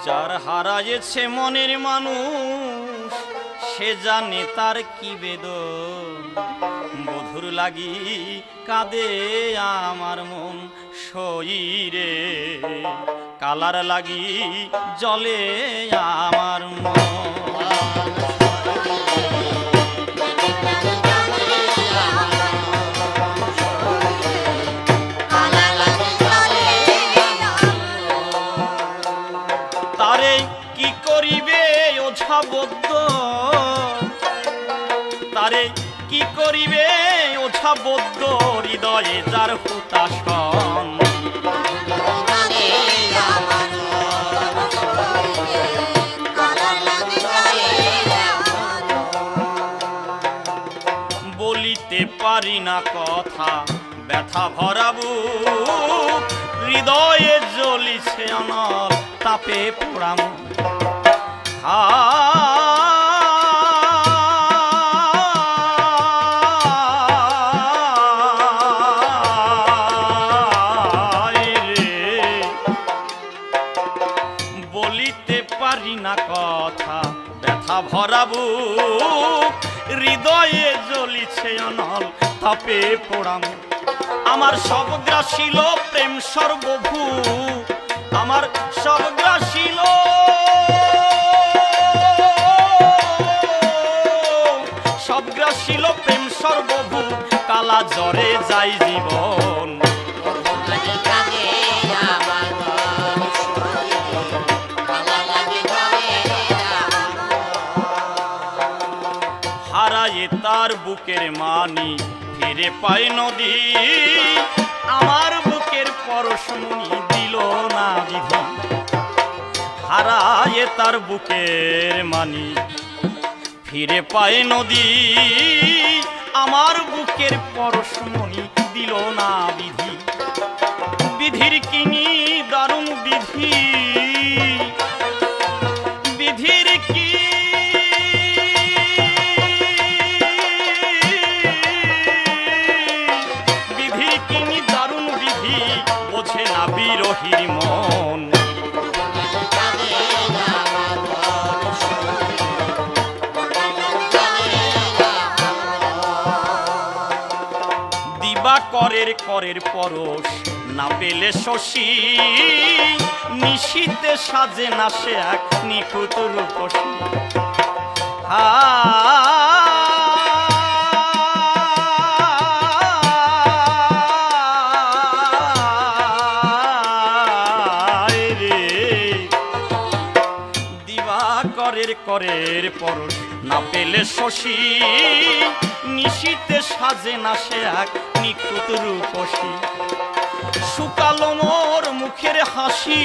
যার হারায়েছে মনের মানুষ সে জানে তার কি বেদন। বধুর লাগি কাঁদে আমার মন শরীরে, কালার লাগি জলে আমার মন। তারে কি করিবে ওঝাবদ্ধ, তারে কি করিবে ওঝাবদ্ধ, হৃদয়ে যার হুতাশন। বলিতে পারি না কথা ব্যথা ভরা বুক, হৃদয়ে জ্বলিছে অনল তাপে পোড়াম। বলিতে পারি না কথা ব্যথা ভরা বুক, হৃদয়ে জ্বলিছে অনল তাপে পোড়াম। আমার সবগ্রাসীল প্রেম সর্বভূ, আমার সবগ্রাসীল সবগ্রাসীল প্রেম সর্বভূ, কালা জ্বরে যাই জীবন। হারায়ে তার বুকের মানি ফিরে পায় নদী, আমার বুকের পরশমণি দিল না বিধি। হারায়ে তার বুকের মানি ফিরে পায় নদী, আমার বুকের পরশমণি দিল না বিধি। বিধির কিনি দারুণ বিধি, বিধির কি বিধির কিনি দারুণ বিধি, বোঝে না বিরহীর মন। করের করের পরশ না পেলে শশী, নিশীতে সাজে না সে এক নিখুঁত রূপসী। দিবাকরের করের পরশ না পেলে শশী, নিশীতে সাজে না সে এক নিখুঁত রূপসী। শুকালো মোর মুখের হাসি,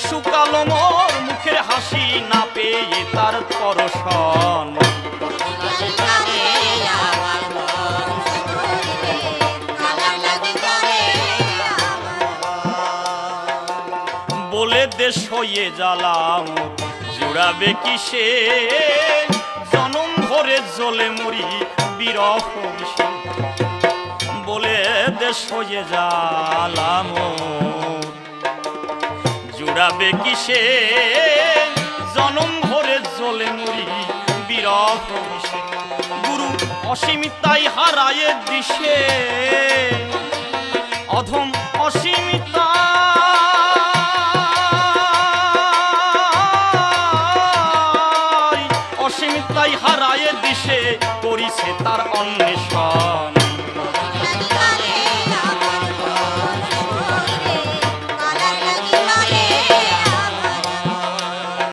শুকালো মোর মুখের হাসি, না পেয়ে তার পরশন। বলে দেশ হয়ে জ্বালাম জুড়াবে কিসে, জনম ভরে জ্বলে মরি বিরহ বিষে। বলে দেশ হয়ে জ্বালাম জুড়াবে কিসে, জনম ভরে জ্বলে মরি বিরহ বিষে। গুরু অসীমিতাই হারায়ে দিশে, অধম অসীমিতা অসীমিতাই হারায়ে দিশে, করিছে তার অন্বেষণ।